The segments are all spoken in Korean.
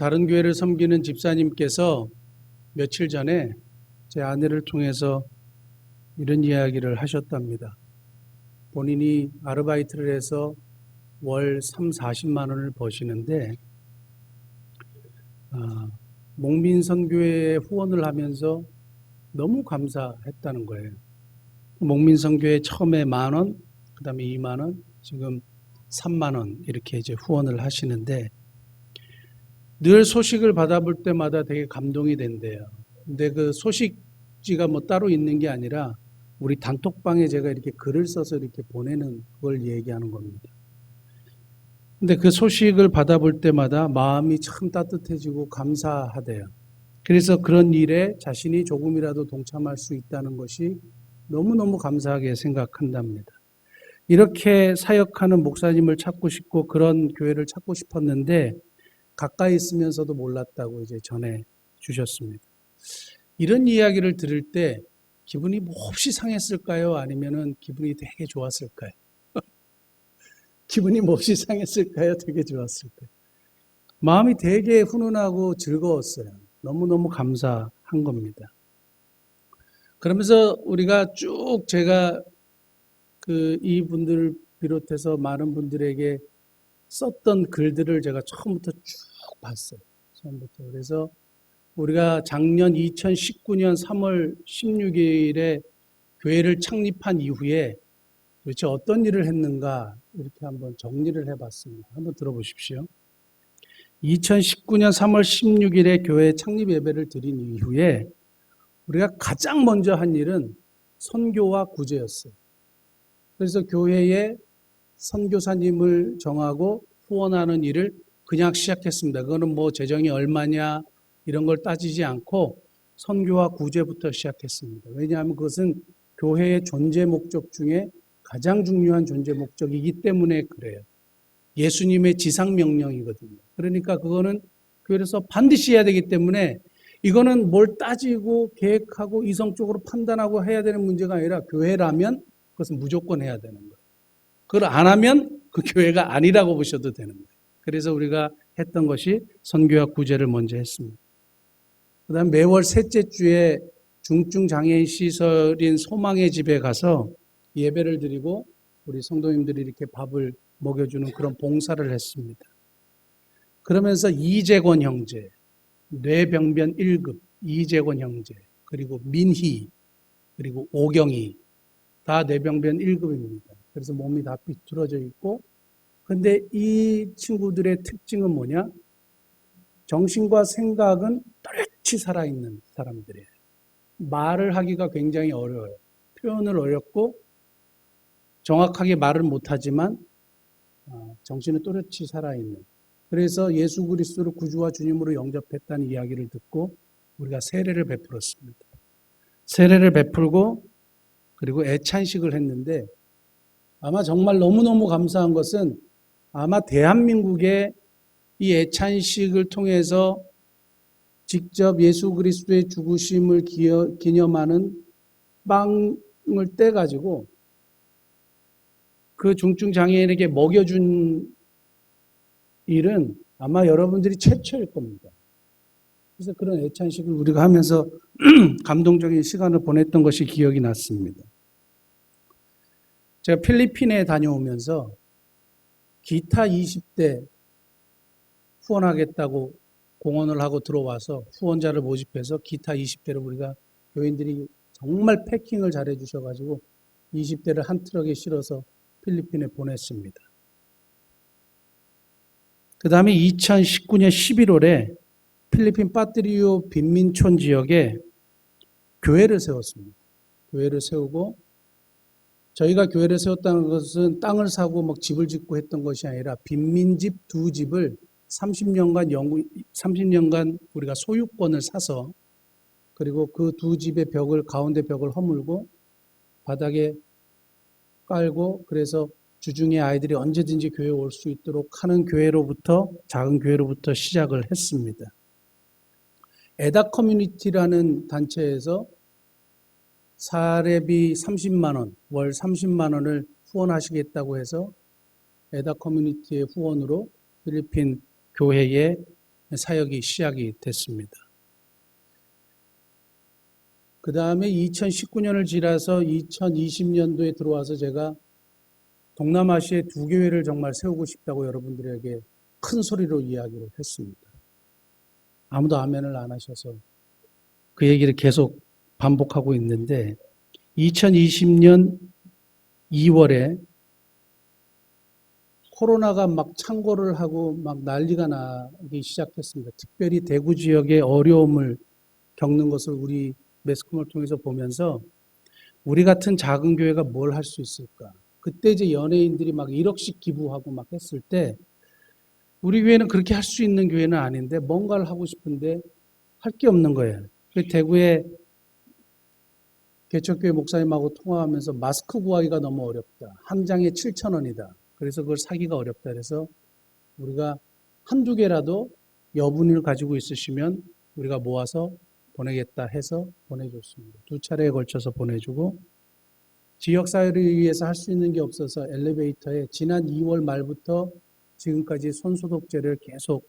다른 교회를 섬기는 집사님께서 며칠 전에 제 아내를 통해서 이런 이야기를 하셨답니다. 본인이 아르바이트를 해서 월 3, 40만 원을 버시는데 목민선교회에 후원을 하면서 너무 감사했다는 거예요. 목민선교회 처음에 10,000원, 그 다음에 2만 원, 지금 3만 원 이렇게 이제 후원을 하시는데 늘 소식을 받아볼 때마다 되게 감동이 된대요. 근데 그 소식지가 뭐 따로 있는 게 아니라 우리 단톡방에 제가 이렇게 글을 써서 이렇게 보내는 그걸 얘기하는 겁니다. 근데 그 소식을 받아볼 때마다 마음이 참 따뜻해지고 감사하대요. 그래서 그런 일에 자신이 조금이라도 동참할 수 있다는 것이 너무너무 감사하게 생각한답니다. 이렇게 사역하는 목사님을 찾고 싶고 그런 교회를 찾고 싶었는데 가까이 있으면서도 몰랐다고 이제 전해 주셨습니다. 이런 이야기를 들을 때 기분이 몹시 상했을까요? 아니면은 기분이 되게 좋았을까요? 기분이 몹시 상했을까요? 되게 좋았을까요? 마음이 되게 훈훈하고 즐거웠어요. 너무너무 감사한 겁니다. 그러면서 우리가 쭉 제가 이분들을 비롯해서 많은 분들에게 썼던 글들을 제가 처음부터 쭉 봤어요. 처음부터. 그래서 우리가 작년 2019년 3월 16일에 교회를 창립한 이후에 도대체 어떤 일을 했는가 이렇게 한번 정리를 해봤습니다. 한번 들어보십시오. 2019년 3월 16일에 교회 창립 예배를 드린 이후에 우리가 가장 먼저 한 일은 선교와 구제였어요. 그래서 교회에 선교사님을 정하고 후원하는 일을 그냥 시작했습니다. 그거는 뭐 재정이 얼마냐 이런 걸 따지지 않고 선교와 구제부터 시작했습니다. 왜냐하면 그것은 교회의 존재 목적 중에 가장 중요한 존재 목적이기 때문에 그래요. 예수님의 지상명령이거든요. 그러니까 그거는 교회에서 반드시 해야 되기 때문에 이거는 뭘 따지고 계획하고 이성적으로 판단하고 해야 되는 문제가 아니라 교회라면 그것은 무조건 해야 되는 거예요. 그걸 안 하면 그 교회가 아니라고 보셔도 되는 거예요. 그래서 우리가 했던 것이 선교와 구제를 먼저 했습니다. 그 다음 매월 셋째 주에 중증장애인 시설인 소망의 집에 가서 예배를 드리고 우리 성도님들이 이렇게 밥을 먹여주는 그런 봉사를 했습니다. 그러면서 이재권 형제, 뇌병변 1급, 이재권 형제, 그리고 민희, 그리고 오경희 다 뇌병변 1급입니다. 그래서 몸이 다 비틀어져 있고 근데 이 친구들의 특징은 뭐냐? 정신과 생각은 똘치 살아있는 사람들이에요. 말을 하기가 굉장히 어려워요. 표현을 어렵고 정확하게 말은 못하지만 정신은 또렷이 살아있는. 그래서 예수 그리스도를 구주와 주님으로 영접했다는 이야기를 듣고 우리가 세례를 베풀었습니다. 세례를 베풀고 그리고 애찬식을 했는데 아마 정말 너무너무 감사한 것은 아마 대한민국의 이 애찬식을 통해서 직접 예수 그리스도의 죽으심을 기념하는 빵을 떼가지고 그 중증장애인에게 먹여준 일은 아마 여러분들이 최초일 겁니다. 그래서 그런 애찬식을 우리가 하면서 감동적인 시간을 보냈던 것이 기억이 났습니다. 제가 필리핀에 다녀오면서 기타 20대 후원하겠다고 공언을 하고 들어와서 후원자를 모집해서 기타 20대를 우리가 교인들이 정말 패킹을 잘해 주셔가지고 20대를 한 트럭에 실어서 필리핀에 보냈습니다. 그 다음에 2019년 11월에 필리핀 파트리오 빈민촌 지역에 교회를 세웠습니다. 교회를 세우고 저희가 교회를 세웠다는 것은 땅을 사고 막 집을 짓고 했던 것이 아니라 빈민집 2집을 30년간 우리가 소유권을 사서 그리고 그 2집의 벽을 가운데 벽을 허물고 바닥에 깔고 그래서 주중에 아이들이 언제든지 교회에 올 수 있도록 하는 교회로부터 작은 교회로부터 시작을 했습니다. 에다 커뮤니티라는 단체에서 사례비 30만 원, 월 30만 원을 후원하시겠다고 해서 에다 커뮤니티의 후원으로 필리핀 교회에 사역이 시작이 됐습니다. 그 다음에 2019년을 지나서 2020년도에 들어와서 제가 동남아시아에 두 교회를 정말 세우고 싶다고 여러분들에게 큰 소리로 이야기를 했습니다. 아무도 아멘을 안 하셔서 그 얘기를 계속 반복하고 있는데 2020년 2월에 코로나가 막 창궐을 하고 막 난리가 나기 시작했습니다. 특별히 대구 지역의 어려움을 겪는 것을 우리 매스컴을 통해서 보면서 우리 같은 작은 교회가 뭘 할 수 있을까? 그때 이제 연예인들이 막 1억씩 기부하고 막 했을 때 우리 교회는 그렇게 할 수 있는 교회는 아닌데 뭔가를 하고 싶은데 할 게 없는 거예요. 대구에 개척교회 목사님하고 통화하면서 마스크 구하기가 너무 어렵다. 한 장에 7,000원이다. 그래서 그걸 사기가 어렵다. 그래서 우리가 한두 개라도 여분을 가지고 있으시면 우리가 모아서 보내겠다 해서 보내줬습니다. 두 차례에 걸쳐서 보내주고 지역사회를 위해서 할 수 있는 게 없어서 엘리베이터에 지난 2월 말부터 지금까지 손소독제를 계속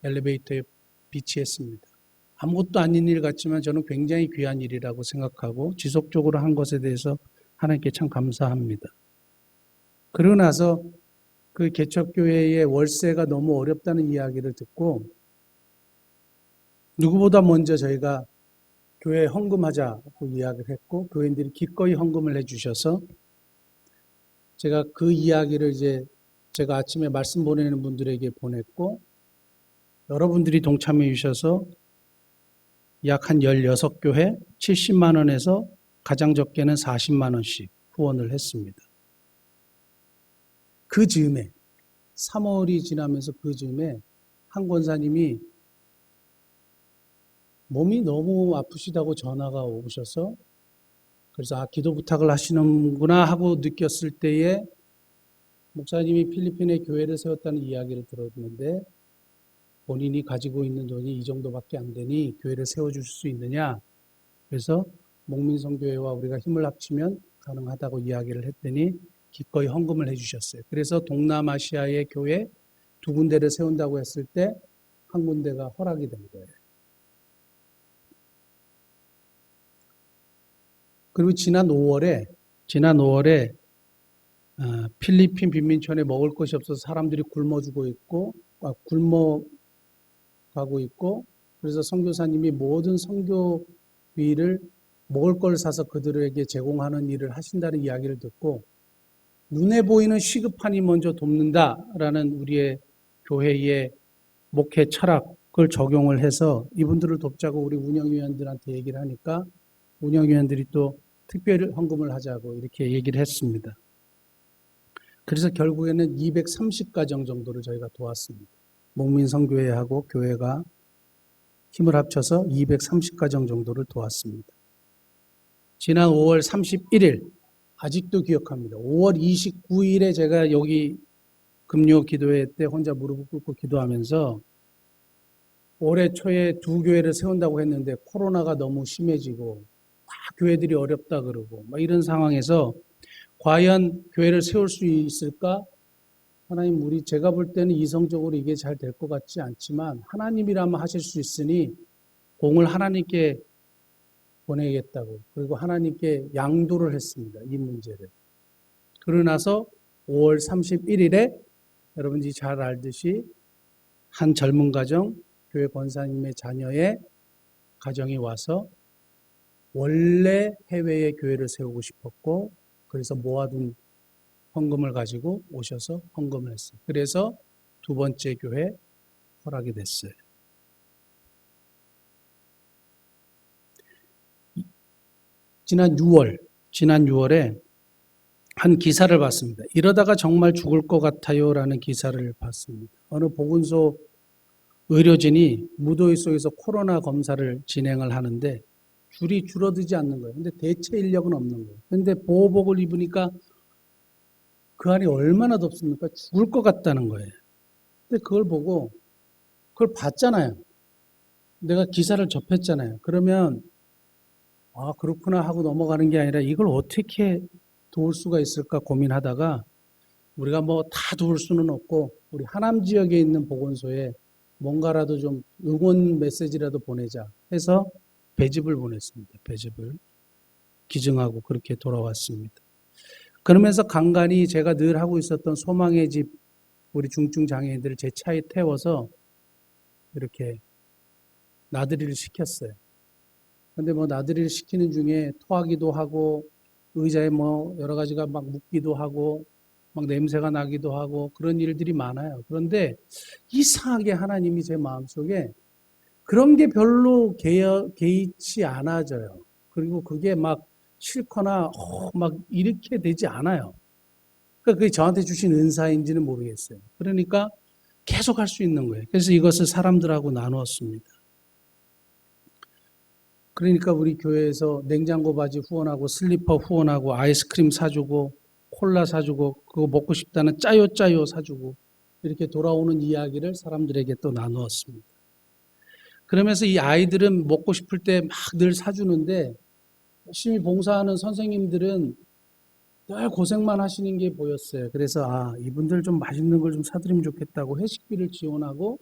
엘리베이터에 비치했습니다. 아무것도 아닌 일 같지만 저는 굉장히 귀한 일이라고 생각하고 지속적으로 한 것에 대해서 하나님께 참 감사합니다. 그러고 나서 그 개척교회의 월세가 너무 어렵다는 이야기를 듣고 누구보다 먼저 저희가 교회에 헌금하자고 이야기를 했고 교인들이 기꺼이 헌금을 해주셔서 제가 그 이야기를 이제 제가 아침에 말씀 보내는 분들에게 보냈고 여러분들이 동참해 주셔서 약 한 16교회 70만 원에서 가장 적게는 40만 원씩 후원을 했습니다. 그 즈음에 3월이 지나면서 그 즈음에 한 권사님이 몸이 너무 아프시다고 전화가 오셔서 그래서 기도 부탁을 하시는구나 하고 느꼈을 때에 목사님이 필리핀에 교회를 세웠다는 이야기를 들었는데 본인이 가지고 있는 돈이 이 정도밖에 안 되니 교회를 세워줄 수 있느냐. 그래서 목민성교회와 우리가 힘을 합치면 가능하다고 이야기를 했더니 기꺼이 헌금을 해주셨어요. 그래서 동남아시아의 교회 두 군데를 세운다고 했을 때 한 군데가 허락이 된 거예요. 그리고 지난 5월에 필리핀 빈민촌에 먹을 것이 없어서 사람들이 굶어가고 있고 그래서 선교사님이 모든 선교비를 먹을 걸 사서 그들에게 제공하는 일을 하신다는 이야기를 듣고 눈에 보이는 시급한이 먼저 돕는다라는 우리의 교회의 목회 철학을 적용을 해서 이분들을 돕자고 우리 운영위원들한테 얘기를 하니까 운영위원들이 또 특별 헌금을 하자고 이렇게 얘기를 했습니다. 그래서 결국에는 230가정 정도를 저희가 도왔습니다. 목민성교회하고 교회가 힘을 합쳐서 230가정 정도를 도왔습니다. 지난 5월 31일 아직도 기억합니다. 5월 29일에 제가 여기 금요 기도회 때 혼자 무릎을 꿇고 기도하면서 올해 초에 두 교회를 세운다고 했는데 코로나가 너무 심해지고 막 교회들이 어렵다 그러고 막 이런 상황에서 과연 교회를 세울 수 있을까? 하나님, 제가 볼 때는 이성적으로 이게 잘 될 것 같지 않지만 하나님이라면 하실 수 있으니 공을 하나님께 보내겠다고 그리고 하나님께 양도를 했습니다. 이 문제를. 그러고 나서 5월 31일에 여러분들이 잘 알듯이 한 젊은 가정, 교회 권사님의 자녀의 가정이 와서 원래 해외에 교회를 세우고 싶었고 그래서 모아둔 헌금을 가지고 오셔서 헌금을 했어요. 그래서 두 번째 교회 허락이 됐어요. 지난 6월에 한 기사를 봤습니다. 이러다가 정말 죽을 것 같아요 라는 기사를 봤습니다. 어느 보건소 의료진이 무더위 속에서 코로나 검사를 진행을 하는데 줄이 줄어들지 않는 거예요. 근데 대체 인력은 없는 거예요. 근데 보호복을 입으니까 그 안이 얼마나 덥습니까? 죽을 것 같다는 거예요. 근데 그걸 보고 그걸 봤잖아요. 내가 기사를 접했잖아요. 그러면 그렇구나 하고 넘어가는 게 아니라 이걸 어떻게 도울 수가 있을까 고민하다가 우리가 뭐 다 도울 수는 없고 우리 하남 지역에 있는 보건소에 뭔가라도 좀 응원 메시지라도 보내자 해서 배집을 보냈습니다. 배집을 기증하고 그렇게 돌아왔습니다. 그러면서 간간히 제가 늘 하고 있었던 소망의 집 우리 중증 장애인들을 제 차에 태워서 이렇게 나들이를 시켰어요. 근데 뭐 나들이를 시키는 중에 토하기도 하고 의자에 뭐 여러 가지가 막 묻기도 하고 막 냄새가 나기도 하고 그런 일들이 많아요. 그런데 이상하게 하나님이 제 마음속에 그런 게 별로 개의치 않아져요. 그리고 그게 막 싫거나 막 이렇게 되지 않아요. 그러니까 그게 저한테 주신 은사인지는 모르겠어요. 그러니까 계속 할 수 있는 거예요. 그래서 이것을 사람들하고 나누었습니다. 그러니까 우리 교회에서 냉장고 바지 후원하고 슬리퍼 후원하고 아이스크림 사주고 콜라 사주고 그거 먹고 싶다는 짜요 사주고 이렇게 돌아오는 이야기를 사람들에게 또 나누었습니다. 그러면서 이 아이들은 먹고 싶을 때 막 늘 사주는데 열심히 봉사하는 선생님들은 늘 고생만 하시는 게 보였어요. 그래서 이분들 좀 맛있는 걸 좀 사드리면 좋겠다고 회식비를 지원하고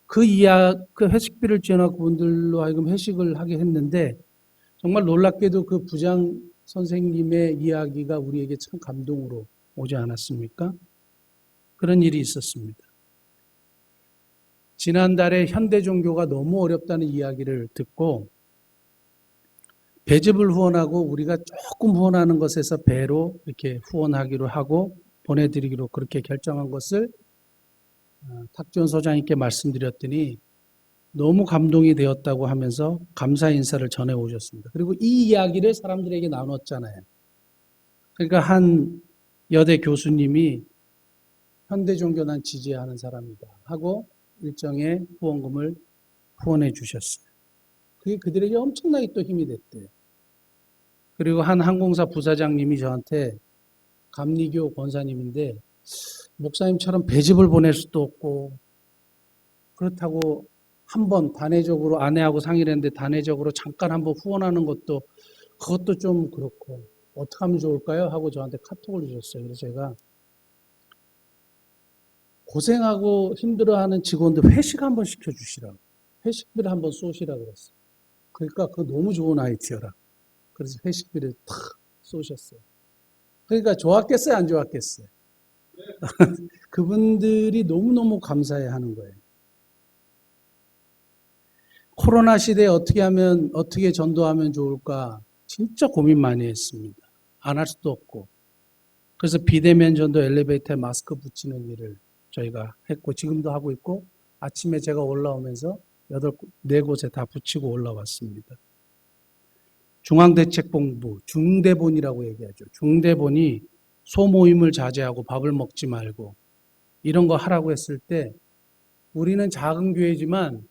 그 회식비를 지원하고 그분들로 하여금 회식을 하게 했는데 정말 놀랍게도 그 부장 선생님의 이야기가 우리에게 참 감동으로 오지 않았습니까? 그런 일이 있었습니다. 지난달에 현대 종교가 너무 어렵다는 이야기를 듣고 배즙을 후원하고 우리가 조금 후원하는 것에서 배로 이렇게 후원하기로 하고 보내드리기로 그렇게 결정한 것을 탁지원 소장님께 말씀드렸더니 너무 감동이 되었다고 하면서 감사 인사를 전해 오셨습니다. 그리고 이 이야기를 사람들에게 나눴잖아요. 그러니까 한 여대 교수님이 현대 종교 난 지지하는 사람이다 하고 일정의 후원금을 후원해 주셨어요. 그게 그들에게 엄청나게 또 힘이 됐대요. 그리고 한 항공사 부사장님이 저한테 감리교 권사님인데 목사님처럼 배집을 보낼 수도 없고 그렇다고 한번 단회적으로 아내하고 상의를 했는데 단회적으로 잠깐 한번 후원하는 것도 그것도 좀 그렇고 어떻게 하면 좋을까요? 하고 저한테 카톡을 주셨어요. 그래서 제가 고생하고 힘들어하는 직원들 회식 한번 시켜주시라고 회식비를 한번 쏘시라고 그랬어요. 그러니까 그거 너무 좋은 아이디어라. 그래서 회식비를 탁 쏘셨어요. 그러니까 좋았겠어요? 안 좋았겠어요? 그분들이 너무너무 감사해 하는 거예요. 코로나 시대에 어떻게 전도하면 좋을까 진짜 고민 많이 했습니다. 안 할 수도 없고. 그래서 비대면 전도 엘리베이터에 마스크 붙이는 일을 저희가 했고 지금도 하고 있고 아침에 제가 올라오면서 4곳에 다 붙이고 올라왔습니다. 중앙대책본부, 중대본이라고 얘기하죠. 중대본이 소모임을 자제하고 밥을 먹지 말고 이런 거 하라고 했을 때 우리는 작은 교회지만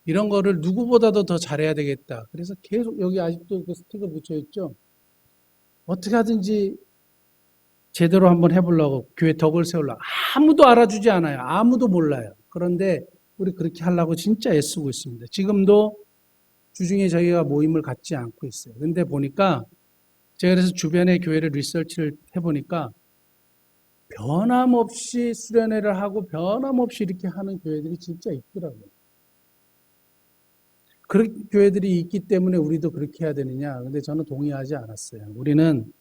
이런 거를 누구보다도 더 잘해야 되겠다. 그래서 계속 여기 아직도 그 스티커 붙여 있죠. 어떻게 하든지 제대로 한번 해보려고 교회 덕을 세우려고 아무도 알아주지 않아요. 아무도 몰라요. 그런데 우리 그렇게 하려고 진짜 애쓰고 있습니다. 지금도 주중에 저희가 모임을 갖지 않고 있어요. 근데 보니까 제가 그래서 주변의 교회를 리서치를 해보니까 변함없이 수련회를 하고 변함없이 이렇게 하는 교회들이 진짜 있더라고요. 그런 교회들이 있기 때문에 우리도 그렇게 해야 되느냐? 근데 저는 동의하지 않았어요. 우리는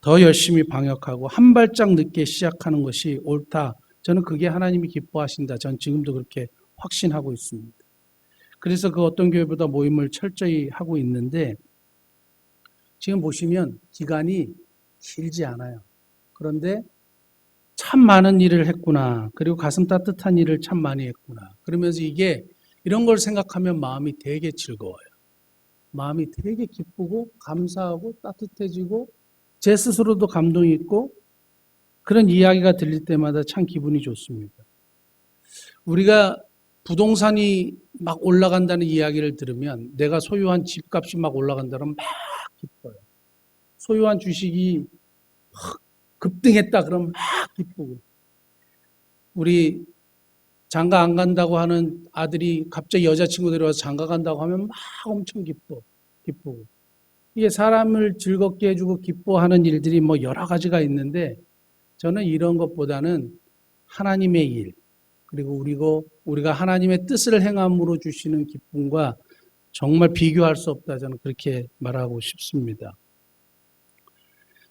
더 열심히 방역하고 한 발짝 늦게 시작하는 것이 옳다. 저는 그게 하나님이 기뻐하신다. 전 지금도 그렇게 확신하고 있습니다. 그래서 그 어떤 교회보다 모임을 철저히 하고 있는데 지금 보시면 기간이 길지 않아요. 그런데 참 많은 일을 했구나. 그리고 가슴 따뜻한 일을 참 많이 했구나. 그러면서 이런 걸 생각하면 마음이 되게 즐거워요. 마음이 되게 기쁘고 감사하고 따뜻해지고 제 스스로도 감동이 있고 그런 이야기가 들릴 때마다 참 기분이 좋습니다. 우리가 부동산이 막 올라간다는 이야기를 들으면 내가 소유한 집값이 막 올라간다면 막 기뻐요. 소유한 주식이 급등했다 그러면 막 기쁘고 우리 장가 안 간다고 하는 아들이 갑자기 여자친구 데려와서 장가 간다고 하면 막 엄청 기쁘고 이게 사람을 즐겁게 해주고 기뻐하는 일들이 뭐 여러 가지가 있는데 저는 이런 것보다는 하나님의 일, 그리고 우리가 하나님의 뜻을 행함으로 주시는 기쁨과 정말 비교할 수 없다. 저는 그렇게 말하고 싶습니다.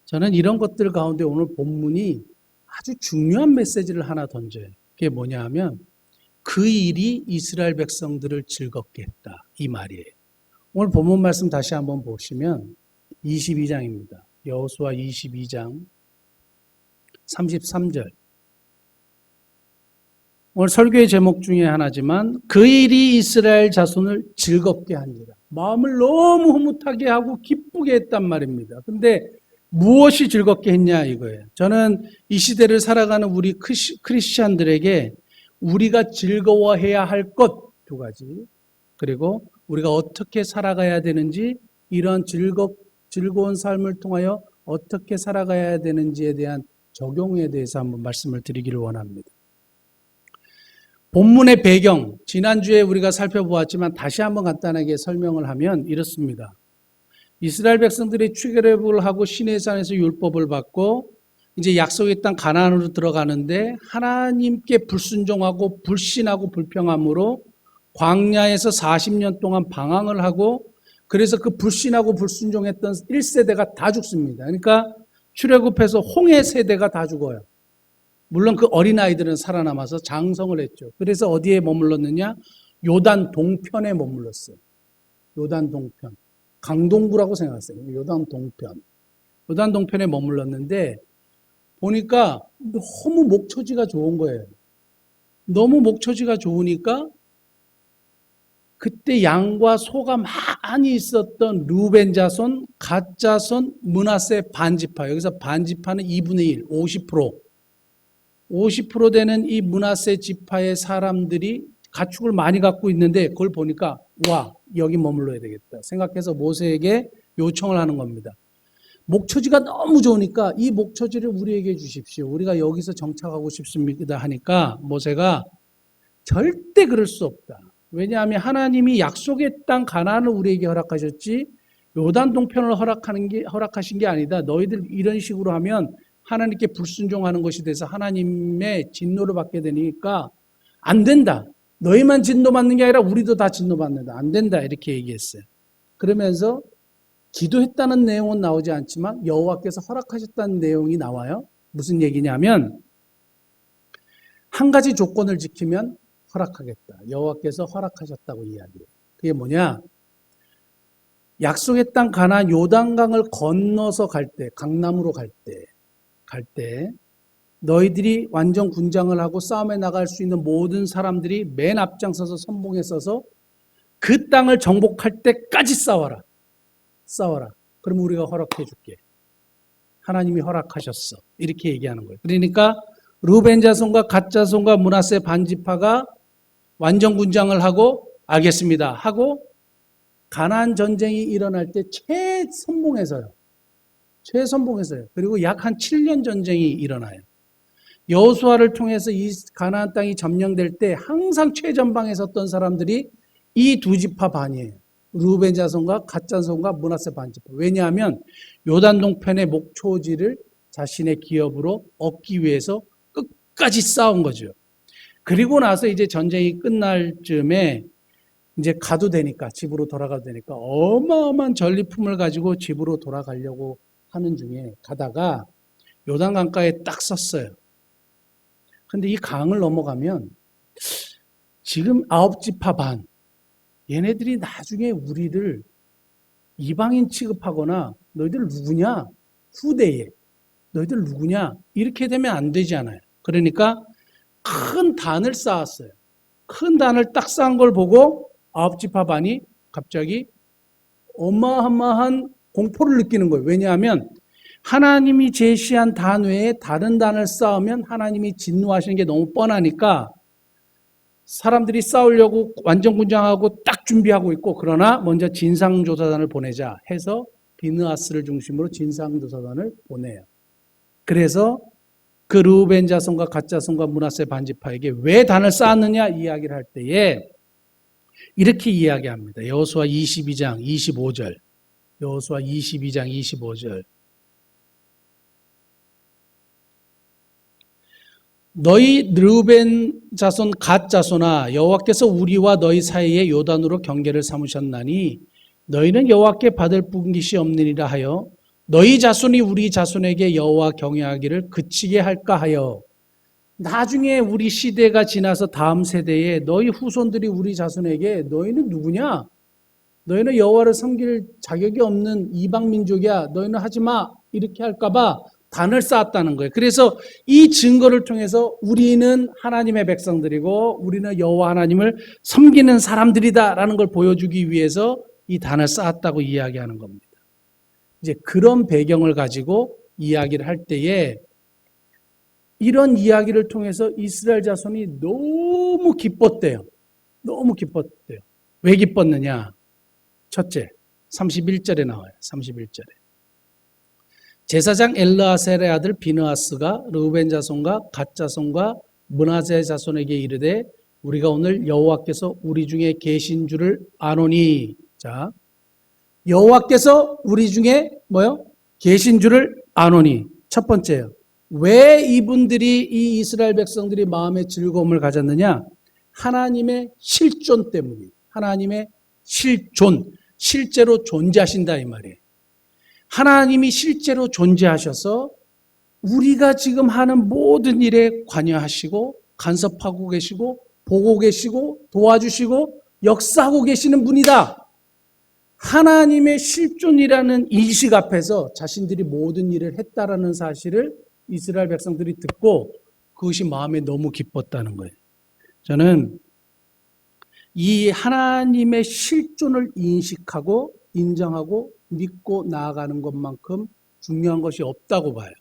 저는 이런 것들 가운데 오늘 본문이 아주 중요한 메시지를 하나 던져요. 그게 뭐냐 하면 그 일이 이스라엘 백성들을 즐겁게 했다. 이 말이에요. 오늘 본문 말씀 다시 한번 보시면 22장입니다. 여호수아 22장 33절. 오늘 설교의 제목 중에 하나지만 그 일이 이스라엘 자손을 즐겁게 하니라. 마음을 너무 흐뭇하게 하고 기쁘게 했단 말입니다. 근데 무엇이 즐겁게 했냐 이거예요. 저는 이 시대를 살아가는 우리 크리스찬들에게 우리가 즐거워해야 할 것 두 가지, 그리고 우리가 어떻게 살아가야 되는지, 이런 즐거운 삶을 통하여 어떻게 살아가야 되는지에 대한 적용에 대해서 한번 말씀을 드리기를 원합니다. 본문의 배경, 지난주에 우리가 살펴보았지만 다시 한번 간단하게 설명을 하면 이렇습니다. 이스라엘 백성들이 출애굽을 하고 시내산에서 율법을 받고 이제 약속의 땅 가나안으로 들어가는데 하나님께 불순종하고 불신하고 불평함으로 광야에서 40년 동안 방황을 하고, 그래서 그 불신하고 불순종했던 1세대가 다 죽습니다. 그러니까 출애굽해서 홍해 세대가 다 죽어요. 물론 그 어린아이들은 살아남아서 장성을 했죠. 그래서 어디에 머물렀느냐? 요단 동편에 머물렀어요. 요단 동편. 강동구라고 생각했어요. 요단 동편. 요단 동편에 머물렀는데 보니까 너무 목초지가 좋은 거예요. 너무 목초지가 좋으니까 그때 양과 소가 많이 있었던 루벤 자손, 갓 자손, 므낫세 반지파. 여기서 반지파는 2분의 1, 50% 되는 이 므낫세 지파의 사람들이 가축을 많이 갖고 있는데 그걸 보니까 와, 여기 머물러야 되겠다 생각해서 모세에게 요청을 하는 겁니다. 목초지가 너무 좋으니까 이 목초지를 우리에게 주십시오. 우리가 여기서 정착하고 싶습니다 하니까 모세가 절대 그럴 수 없다. 왜냐하면 하나님이 약속의 땅 가나안을 우리에게 허락하셨지 요단 동편을 허락하신 게 아니다. 너희들 이런 식으로 하면 하나님께 불순종하는 것이 돼서 하나님의 진노를 받게 되니까 안 된다. 너희만 진노받는 게 아니라 우리도 다 진노받는다. 안 된다. 이렇게 얘기했어요. 그러면서 기도했다는 내용은 나오지 않지만 여호와께서 허락하셨다는 내용이 나와요. 무슨 얘기냐면 한 가지 조건을 지키면 허락하겠다. 여호와께서 허락하셨다고 이야기해요. 그게 뭐냐? 약속의 땅 가나안 요단강을 건너서 갈 때, 강남으로 갈 때 너희들이 완전 군장을 하고 싸움에 나갈 수 있는 모든 사람들이 맨 앞장서서 선봉에 서서 그 땅을 정복할 때까지 싸워라. 그럼 우리가 허락해 줄게. 하나님이 허락하셨어. 이렇게 얘기하는 거예요. 그러니까 루벤 자손과 갓 자손과 므낫세 반지파가 완전 군장을 하고 알겠습니다 하고 가나안 전쟁이 일어날 때 최선봉에서요. 그리고 약 한 7년 전쟁이 일어나요. 여호수아를 통해서 이 가나안 땅이 점령될 때 항상 최전방에 섰던 사람들이 이 두 지파 반이에요. 루벤 자손과 갓 자손과 므낫세 반지파. 왜냐하면 요단 동편의 목초지를 자신의 기업으로 얻기 위해서 끝까지 싸운 거죠. 그리고 나서 이제 전쟁이 끝날 즈음에 이제 가도 되니까, 집으로 돌아가도 되니까 어마어마한 전리품을 가지고 집으로 돌아가려고 하는 중에 가다가 요단 강가에 딱 섰어요. 근데 이 강을 넘어가면 지금 9지파 반, 얘네들이 나중에 우리를 이방인 취급하거나 너희들 누구냐? 후대에 너희들 누구냐? 이렇게 되면 안 되잖아요. 그러니까 큰 단을 쌓았어요. 큰 단을 딱 쌓은 걸 보고 9지파 반이 갑자기 어마어마한 공포를 느끼는 거예요. 왜냐하면 하나님이 제시한 단 외에 다른 단을 쌓으면 하나님이 진노하시는 게 너무 뻔하니까 사람들이 싸우려고 완전군장하고 딱 준비하고 있고, 그러나 먼저 진상조사단을 보내자 해서 비느하스를 중심으로 진상조사단을 보내요. 그래서 그 르우벤 자손과 갓 자손과 므낫세 반지파에게 왜 단을 쌓았느냐 이야기를 할 때에 이렇게 이야기합니다. 여호수아 22장 25절. 여호수아 22장 25절. 너희 르우벤 자손 갓 자손아 여호와께서 우리와 너희 사이에 요단으로 경계를 삼으셨나니 너희는 여호와께 받을 분깃이 없느니라 하여 너희 자손이 우리 자손에게 여호와 경외하기를 그치게 할까 하여 나중에 우리 시대가 지나서 다음 세대에 너희 후손들이 우리 자손에게 너희는 누구냐? 너희는 여호와를 섬길 자격이 없는 이방 민족이야. 너희는 하지 마. 이렇게 할까 봐 단을 쌓았다는 거예요. 그래서 이 증거를 통해서 우리는 하나님의 백성들이고 우리는 여호와 하나님을 섬기는 사람들이다라는 걸 보여주기 위해서 이 단을 쌓았다고 이야기하는 겁니다. 이제 그런 배경을 가지고 이야기를 할 때에 이런 이야기를 통해서 이스라엘 자손이 너무 기뻤대요. 너무 기뻤대요. 왜 기뻤느냐? 첫째, 31절에 나와요. 31절에. 제사장 엘르아셀의 아들 비느하스가 르우벤 자손과 갓 자손과 므나세 자손에게 이르되 우리가 오늘 여호와께서 우리 중에 계신 줄을 아노니. 자, 여호와께서 우리 중에 뭐요? 계신 줄을 아노니. 첫 번째요. 왜 이분들이 이 이스라엘 백성들이 마음의 즐거움을 가졌느냐? 하나님의 실존 때문이에요. 하나님의 실존, 실제로 존재하신다 이 말이에요. 하나님이 실제로 존재하셔서 우리가 지금 하는 모든 일에 관여하시고 간섭하고 계시고 보고 계시고 도와주시고 역사하고 계시는 분이다. 하나님의 실존이라는 인식 앞에서 자신들이 모든 일을 했다라는 사실을 이스라엘 백성들이 듣고 그것이 마음에 너무 기뻤다는 거예요. 저는 이 하나님의 실존을 인식하고 인정하고 믿고 나아가는 것만큼 중요한 것이 없다고 봐요.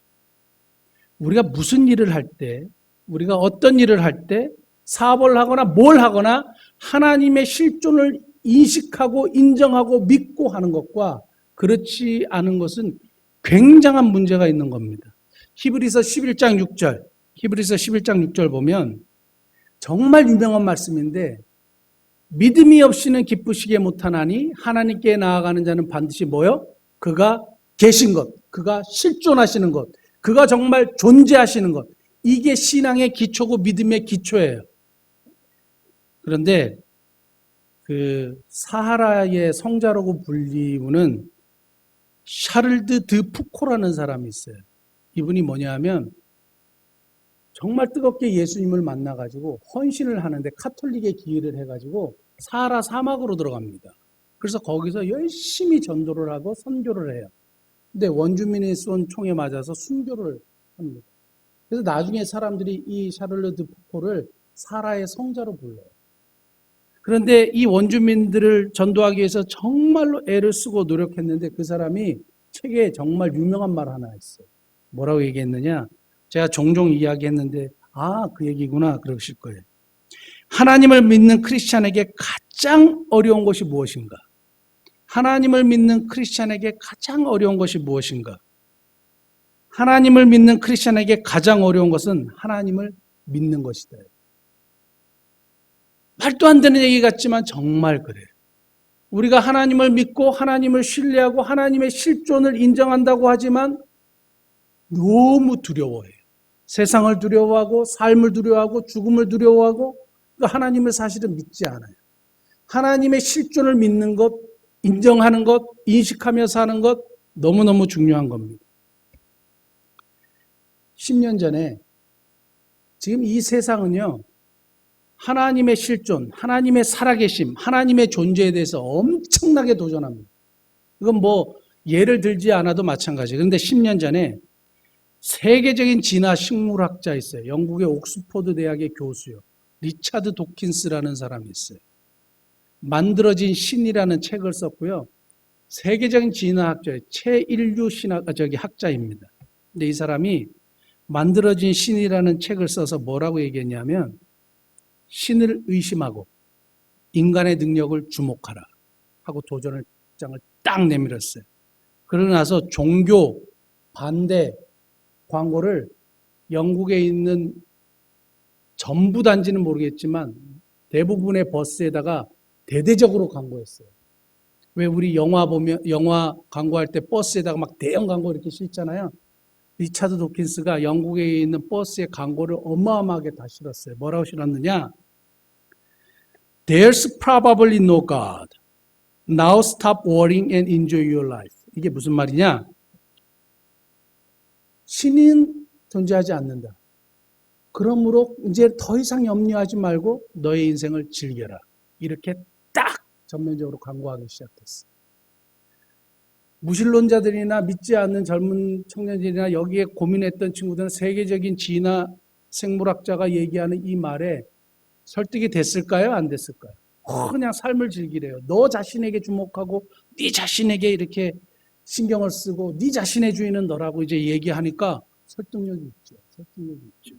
우리가 무슨 일을 할 때, 우리가 어떤 일을 할 때, 사업을 하거나 뭘 하거나 하나님의 실존을 인식하고 인정하고 믿고 하는 것과 그렇지 않은 것은 굉장한 문제가 있는 겁니다. 히브리서 11장 6절, 히브리서 11장 6절 보면 정말 유명한 말씀인데 믿음이 없이는 기쁘시게 못하나니 하나님께 나아가는 자는 반드시 뭐요? 그가 계신 것, 그가 실존하시는 것, 그가 정말 존재하시는 것. 이게 신앙의 기초고 믿음의 기초예요. 그런데 그 사하라의 성자라고 불리우는 샤를드 드 푸코라는 사람이 있어요. 이분이 뭐냐면 정말 뜨겁게 예수님을 만나가지고 헌신을 하는데 카톨릭에 기여를 해가지고 사하라 사막으로 들어갑니다. 그래서 거기서 열심히 전도를 하고 선교를 해요. 근데 원주민이 쏜 총에 맞아서 순교를 합니다. 그래서 나중에 사람들이 이 샤를드 푸코를 사하라의 성자로 불러요. 그런데 이 원주민들을 전도하기 위해서 정말로 애를 쓰고 노력했는데 그 사람이 책에 정말 유명한 말 하나 있어요. 뭐라고 얘기했느냐? 제가 종종 이야기했는데 그 얘기구나 그러실 거예요. 하나님을 믿는 크리스찬에게 가장 어려운 것이 무엇인가? 하나님을 믿는 크리스찬에게 가장 어려운 것이 무엇인가? 하나님을 믿는 크리스찬에게 가장 어려운 것은 하나님을 믿는 것이다. 말도 안 되는 얘기 같지만 정말 그래요. 우리가 하나님을 믿고 하나님을 신뢰하고 하나님의 실존을 인정한다고 하지만 너무 두려워해요. 세상을 두려워하고 삶을 두려워하고 죽음을 두려워하고 하나님을 사실은 믿지 않아요. 하나님의 실존을 믿는 것, 인정하는 것, 인식하며 사는 것 너무너무 중요한 겁니다. 10년 전에 지금 이 세상은요. 하나님의 실존, 하나님의 살아계심, 하나님의 존재에 대해서 엄청나게 도전합니다. 이건 뭐 예를 들지 않아도 마찬가지예요. 그런데 10년 전에 세계적인 진화 식물학자 있어요. 영국의 옥스퍼드 대학의 교수요. 리차드 도킨스라는 사람이 있어요. 만들어진 신이라는 책을 썼고요. 세계적인 진화학자예요. 최인류 학자입니다. 근데 이 사람이 만들어진 신이라는 책을 써서 뭐라고 얘기했냐면 신을 의심하고 인간의 능력을 주목하라 하고 도전장을 딱 내밀었어요. 그러고 나서 종교 반대 광고를 영국에 있는 전부 단지는 모르겠지만 대부분의 버스에다가 대대적으로 광고했어요. 왜 우리 영화 보면 영화 광고할 때 버스에다가 막 대형 광고 이렇게 싣잖아요. 리차드 도킨스가 영국에 있는 버스에 광고를 어마어마하게 다 실었어요. 뭐라고 실었느냐? There's probably no God. Now stop worrying and enjoy your life. 이게 무슨 말이냐? 신은 존재하지 않는다. 그러므로 이제 더 이상 염려하지 말고 너의 인생을 즐겨라. 이렇게 딱 전면적으로 광고하기 시작했어. 무신론자들이나 믿지 않는 젊은 청년들이나 여기에 고민했던 친구들은 세계적인 지나 생물학자가 얘기하는 이 말에 설득이 됐을까요? 안 됐을까요? 그냥 삶을 즐기래요. 너 자신에게 주목하고 네 자신에게 이렇게 신경을 쓰고 네 자신의 주인은 너라고 이제 얘기하니까 설득력이 있죠. 설득력이 있죠.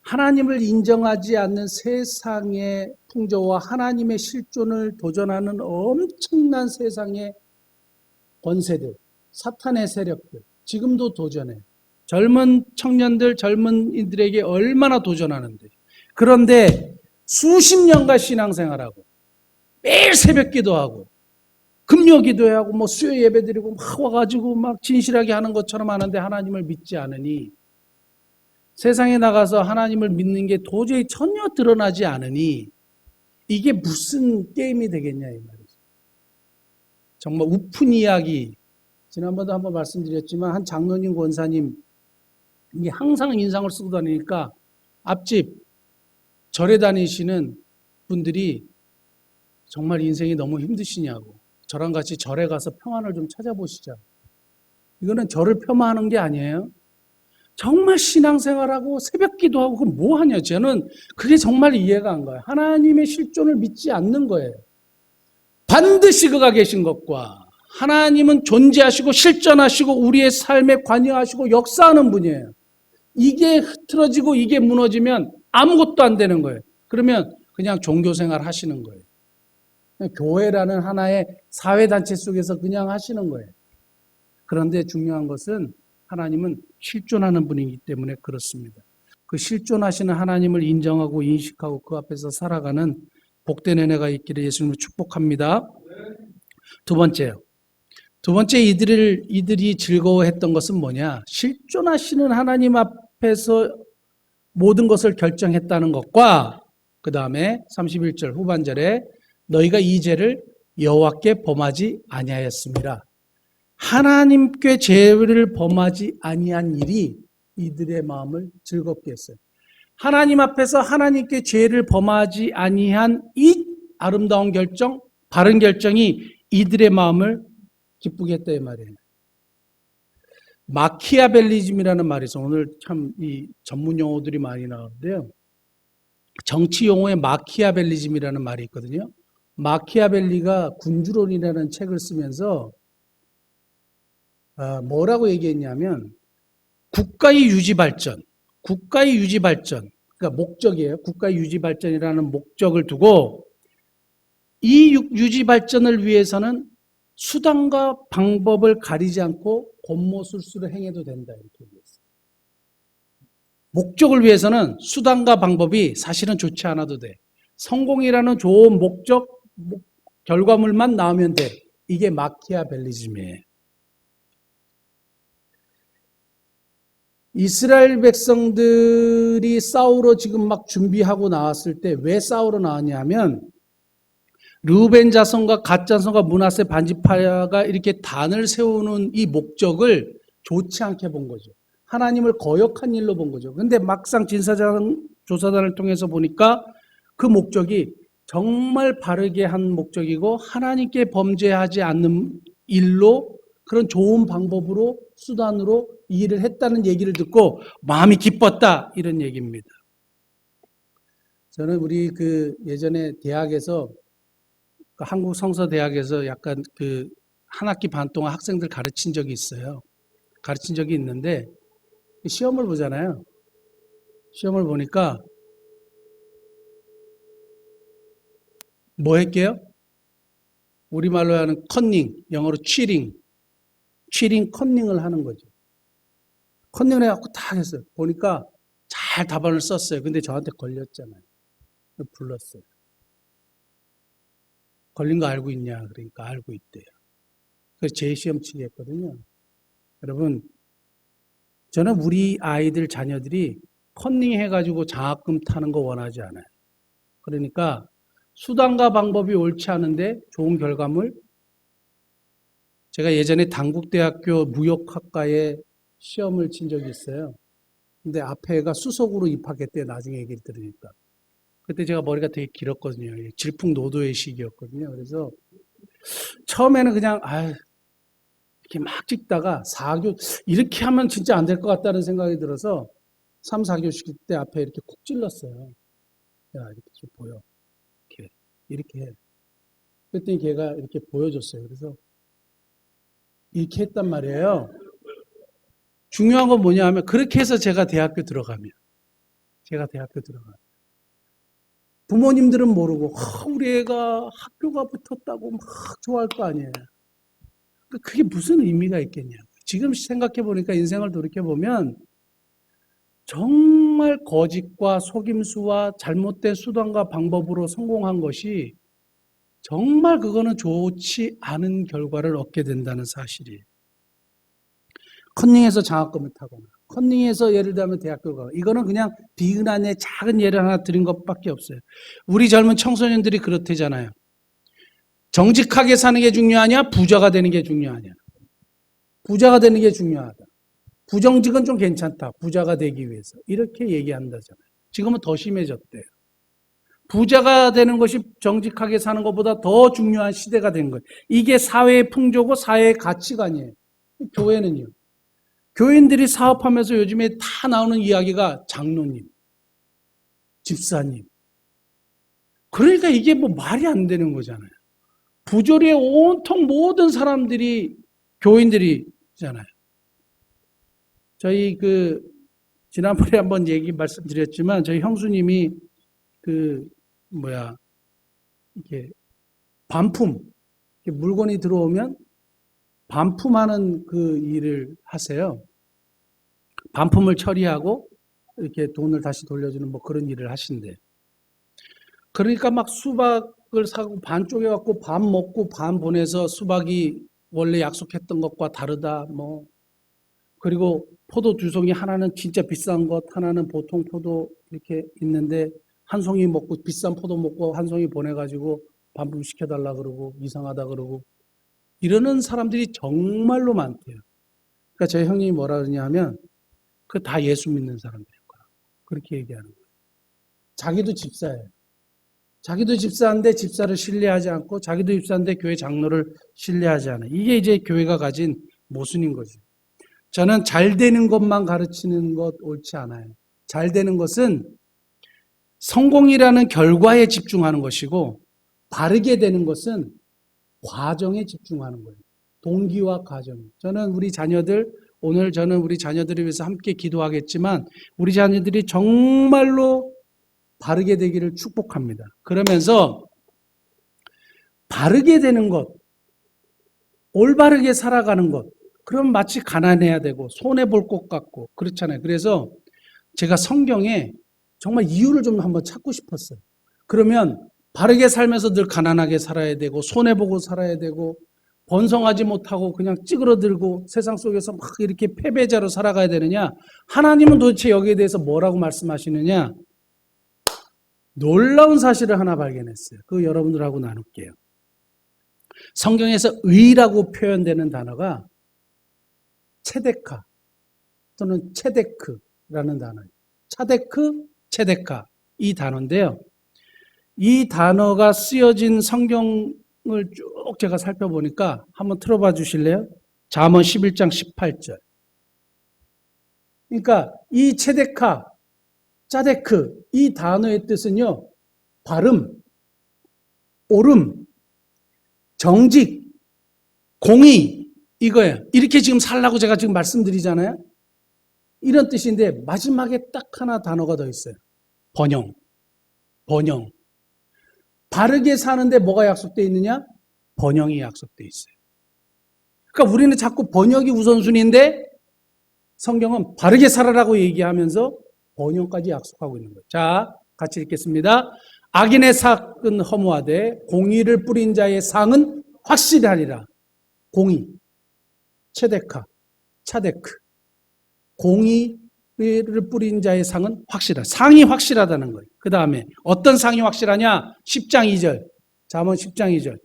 하나님을 인정하지 않는 세상의 풍조와 하나님의 실존을 도전하는 엄청난 세상의 권세들, 사탄의 세력들, 지금도 도전해. 젊은 청년들, 젊은이들에게 얼마나 도전하는데. 그런데 수십 년간 신앙생활하고 매일 새벽 기도하고 금요 기도하고 뭐 수요 예배 드리고 막 와가지고 막 진실하게 하는 것처럼 하는데 하나님을 믿지 않으니 세상에 나가서 하나님을 믿는 게 도저히 전혀 드러나지 않으니 이게 무슨 게임이 되겠냐 이 말이죠. 정말 우픈 이야기. 지난번도 한번 말씀드렸지만 한 장로님 권사님 이게 항상 인상을 쓰고 다니니까 앞집 절에 다니시는 분들이 정말 인생이 너무 힘드시냐고 저랑 같이 절에 가서 평안을 좀 찾아보시자. 이거는 절을 폄하하는 게 아니에요. 정말 신앙생활하고 새벽 기도하고 그럼 뭐 하냐. 저는 그게 정말 이해가 안 가요. 하나님의 실존을 믿지 않는 거예요. 반드시 그가 계신 것과 하나님은 존재하시고 실존하시고 우리의 삶에 관여하시고 역사하는 분이에요. 이게 흐트러지고 이게 무너지면 아무것도 안 되는 거예요. 그러면 그냥 종교생활 하시는 거예요. 교회라는 하나의 사회단체 속에서 그냥 하시는 거예요. 그런데 중요한 것은 하나님은 실존하는 분이기 때문에 그렇습니다. 그 실존하시는 하나님을 인정하고 인식하고 그 앞에서 살아가는 복된 은혜가 있기를 예수님을 축복합니다. 두 번째 이들이 즐거워했던 것은 뭐냐? 실존하시는 하나님 앞에서 모든 것을 결정했다는 것과 그 다음에 31절 후반절에 너희가 이 죄를 여호와께 범하지 아니하였습니다. 하나님께 죄를 범하지 아니한 일이 이들의 마음을 즐겁게 했어요. 하나님 앞에서 하나님께 죄를 범하지 아니한 이 아름다운 결정, 바른 결정이 이들의 마음을 기쁘게 했다 이 말이에요. 마키아벨리즘이라는 말이 있어요. 오늘 참 이 전문 용어들이 많이 나오는데요. 정치 용어에 마키아벨리즘이라는 말이 있거든요. 마키아벨리가 군주론이라는 책을 쓰면서 뭐라고 얘기했냐면 국가의 유지 발전, 그러니까 목적이에요. 국가의 유지 발전이라는 목적을 두고 이 유지 발전을 위해서는 수단과 방법을 가리지 않고 권모술수를 행해도 된다 이렇게 얘기했어요. 목적을 위해서는 수단과 방법이 사실은 좋지 않아도 돼. 성공이라는 좋은 목적, 결과물만 나오면 돼. 이게 마키아벨리즘이에요. 이스라엘 백성들이 싸우러 지금 막 준비하고 나왔을 때 왜 싸우러 나왔냐면 르우벤 자손과 갓 자손과 므낫세 반지파가 이렇게 단을 세우는 이 목적을 좋지 않게 본 거죠. 하나님을 거역한 일로 본 거죠. 근데 막상 조사단을 통해서 보니까 그 목적이 정말 바르게 한 목적이고 하나님께 범죄하지 않는 일로 그런 좋은 방법으로 수단으로 이 일을 했다는 얘기를 듣고 마음이 기뻤다 이런 얘기입니다. 저는 우리 예전에 대학에서 한국 성서대학에서 약간 한 학기 반 동안 학생들 가르친 적이 있어요. 가르친 적이 있는데 시험을 보잖아요. 시험을 보니까 뭐 했게요? 우리말로 하는 컨닝, 영어로 취링 컨닝을 하는 거죠. 컨닝을 해갖고 다 했어요. 보니까 잘 답안을 썼어요. 근데 저한테 걸렸잖아요. 불렀어요. 걸린 거 알고 있냐? 그러니까 알고 있대요. 그래서 제 시험 치게 했거든요. 여러분, 저는 우리 아이들, 자녀들이 컨닝 해가지고 장학금 타는 거 원하지 않아요. 그러니까 수단과 방법이 옳지 않은데 좋은 결과물. 제가 예전에 단국대학교 무역학과에 시험을 친 적이 있어요. 근데 앞에 애가 수석으로 입학했대요. 나중에 얘기를 들으니까. 그때 제가 머리가 되게 길었거든요. 질풍노도의 시기였거든요. 그래서 처음에는 그냥 이렇게 막 찍다가 4교 이렇게 하면 진짜 안 될 것 같다는 생각이 들어서 3, 4교시 때 앞에 이렇게 콕 찔렀어요. 야, 이렇게 좀 보여. 이렇게 해. 그랬더니 걔가 이렇게 보여줬어요. 그래서 이렇게 했단 말이에요. 중요한 건 뭐냐 하면 그렇게 해서 제가 대학교 들어가면 부모님들은 모르고 우리 애가 학교가 붙었다고 막 좋아할 거 아니에요. 그게 무슨 의미가 있겠냐고. 지금 생각해 보니까 인생을 돌이켜 보면 정말 거짓과 속임수와 잘못된 수단과 방법으로 성공한 것이 정말 그거는 좋지 않은 결과를 얻게 된다는 사실이에요. 컨닝해서 장학금을 타거나 컨닝해서 예를 들면 대학교를 가거나 이거는 그냥 비근한의 작은 예를 하나 드린 것밖에 없어요. 우리 젊은 청소년들이 그렇대잖아요. 정직하게 사는 게 중요하냐? 부자가 되는 게 중요하냐? 부자가 되는 게 중요하다. 부정직은 좀 괜찮다. 부자가 되기 위해서. 이렇게 얘기한다잖아요. 지금은 더 심해졌대요. 부자가 되는 것이 정직하게 사는 것보다 더 중요한 시대가 된 거예요. 이게 사회의 풍조고 사회의 가치관이에요. 교회는요. 교인들이 사업하면서 요즘에 다 나오는 이야기가 장로님, 집사님. 그러니까 이게 뭐 말이 안 되는 거잖아요. 부조리에 온통 모든 사람들이 교인들이잖아요. 저희 지난번에 한번 말씀드렸지만 저희 형수님이 이렇게 반품, 이렇게 물건이 들어오면 반품하는 그 일을 하세요. 반품을 처리하고 이렇게 돈을 다시 돌려주는 뭐 그런 일을 하신대. 그러니까 막 수박을 사고 반 쪼개갖고 반 먹고 반 보내서 수박이 원래 약속했던 것과 다르다 뭐. 그리고 포도 2송이 하나는 진짜 비싼 것, 하나는 보통 포도 이렇게 있는데 한 송이 먹고 비싼 포도 먹고 한 송이 보내가지고 반품시켜달라 그러고 이상하다 그러고 이러는 사람들이 정말로 많대요. 그러니까 저희 형님이 뭐라 그러냐면 그 다 예수 믿는 사람들일 거야. 그렇게 얘기하는 거예요. 자기도 집사예요. 자기도 집사인데 집사를 신뢰하지 않고 자기도 집사인데 교회 장로를 신뢰하지 않아요. 이게 이제 교회가 가진 모순인 거죠. 저는 잘 되는 것만 가르치는 것 옳지 않아요. 잘 되는 것은 성공이라는 결과에 집중하는 것이고 바르게 되는 것은 과정에 집중하는 거예요. 동기와 과정. 오늘 저는 우리 자녀들을 위해서 함께 기도하겠지만 우리 자녀들이 정말로 바르게 되기를 축복합니다. 그러면서 바르게 되는 것, 올바르게 살아가는 것, 그럼 마치 가난해야 되고 손해볼 것 같고 그렇잖아요. 그래서 제가 성경에 정말 이유를 좀 한번 찾고 싶었어요. 그러면 바르게 살면서 늘 가난하게 살아야 되고 손해보고 살아야 되고 번성하지 못하고 그냥 찌그러들고 세상 속에서 막 이렇게 패배자로 살아가야 되느냐? 하나님은 도대체 여기에 대해서 뭐라고 말씀하시느냐? 놀라운 사실을 하나 발견했어요. 그거 여러분들하고 나눌게요. 성경에서 의라고 표현되는 단어가 체데카 또는 체데크라는 단어예요. 차데크, 체데카 이 단어인데요. 이 단어가 쓰여진 성경을 쭉 제가 살펴보니까 한번 틀어봐 주실래요? 잠언 11장 18절. 그러니까 이 체데카, 짜데크 이 단어의 뜻은요. 바름, 옳음, 정직, 공의 이거예요. 이렇게 지금 살라고 제가 지금 말씀드리잖아요. 이런 뜻인데 마지막에 딱 하나 단어가 더 있어요. 번영. 바르게 사는데 뭐가 약속되어 있느냐? 번영이 약속되어 있어요. 그러니까 우리는 자꾸 번영이 우선순위인데 성경은 바르게 살아라고 얘기하면서 번영까지 약속하고 있는 거예요. 자, 같이 읽겠습니다. 악인의 삭은 허무하되 공의를 뿌린 자의 상은 확실하리라. 공의, 체데카. 차데크. 공의를 뿌린 자의 상은 확실하다. 상이 확실하다는 거예요. 그 다음에 어떤 상이 확실하냐? 10장 2절. 잠언 10장 2절.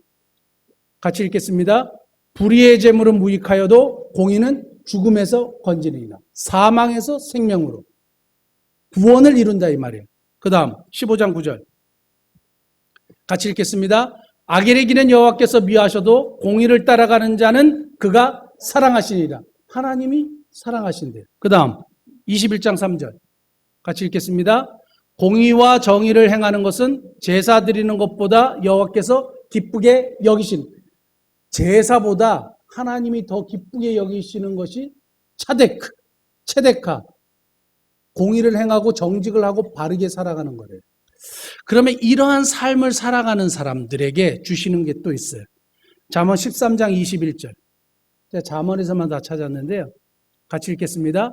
같이 읽겠습니다. 불의의 재물은 무익하여도 공의는 죽음에서 건지느니라. 사망에서 생명으로. 구원을 이룬다 이 말이에요. 그 다음 15장 9절. 같이 읽겠습니다. 악인의 길은 여호와께서 미워하셔도 공의를 따라가는 자는 그가 사랑하시니라. 하나님이 사랑하신대요. 그 다음 21장 3절. 같이 읽겠습니다. 공의와 정의를 행하는 것은 제사 드리는 것보다 여호와께서 기쁘게 여기신, 제사보다 하나님이 더 기쁘게 여기시는 것이 차데크, 체데카. 공의를 행하고 정직을 하고 바르게 살아가는 거래요. 그러면 이러한 삶을 살아가는 사람들에게 주시는 게 또 있어요. 잠언 13장 21절. 제가 잠언에서만 다 찾았는데요. 같이 읽겠습니다.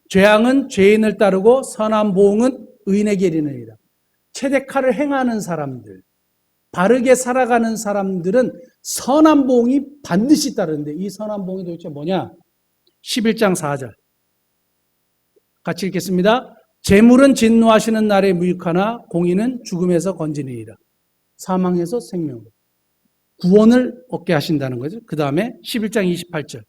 죄악은 죄인을 따르고 선한 보응은 의인에게 이르느니라. 체데카를 행하는 사람들, 바르게 살아가는 사람들은 선한 보응이 반드시 따르는데 이 선한 보응이 도대체 뭐냐? 11장 4절. 같이 읽겠습니다. 재물은 진노하시는 날에 무익하나 공의는 죽음에서 건지느니라. 사망에서 생명으로. 구원을 얻게 하신다는 거죠. 그 다음에 11장 28절.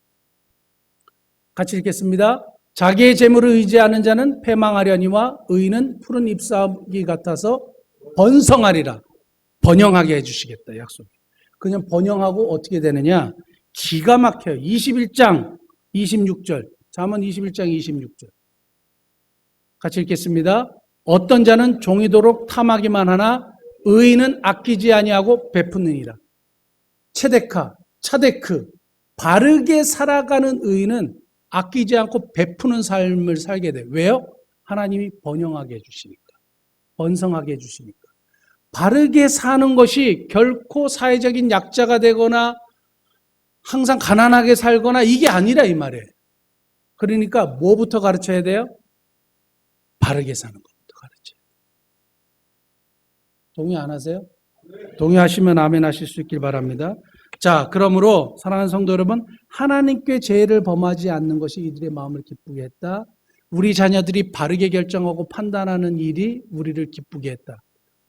같이 읽겠습니다. 자기의 재물을 의지하는 자는 패망하려니와 의인은 푸른 잎사귀 같아서 번성하리라. 번영하게 해주시겠다. 약속. 그냥 번영하고 어떻게 되느냐? 기가 막혀요. 21장 26절. 잠언 21장 26절. 같이 읽겠습니다. 어떤 자는 종이도록 탐하기만 하나 의인은 아끼지 아니하고 베푸느니라. 체데카, 차데크, 바르게 살아가는 의인은 아끼지 않고 베푸는 삶을 살게 돼요. 왜요? 하나님이 번영하게 해주시니까. 번성하게 해주시니까. 바르게 사는 것이 결코 사회적인 약자가 되거나 항상 가난하게 살거나 이게 아니라 이 말이에요. 그러니까 뭐부터 가르쳐야 돼요? 바르게 사는 것부터 가르쳐요. 동의 안 하세요? 동의하시면 아멘 하실 수 있길 바랍니다. 자, 그러므로 사랑하는 성도 여러분, 하나님께 죄를 범하지 않는 것이 이들의 마음을 기쁘게 했다. 우리 자녀들이 바르게 결정하고 판단하는 일이 우리를 기쁘게 했다.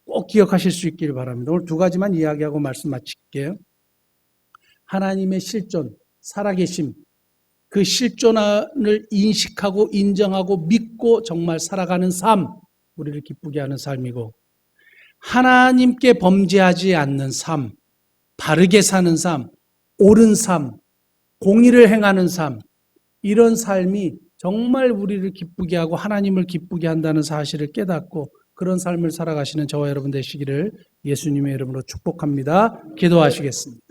꼭 기억하실 수 있길 바랍니다. 오늘 두 가지만 이야기하고 말씀 마칠게요. 하나님의 실존, 살아계심, 그 실존을 인식하고 인정하고 믿고 정말 살아가는 삶, 우리를 기쁘게 하는 삶이고, 하나님께 범죄하지 않는 삶, 바르게 사는 삶, 옳은 삶, 공의를 행하는 삶, 이런 삶이 정말 우리를 기쁘게 하고 하나님을 기쁘게 한다는 사실을 깨닫고 그런 삶을 살아가시는 저와 여러분 되시기를 예수님의 이름으로 축복합니다. 기도하시겠습니다.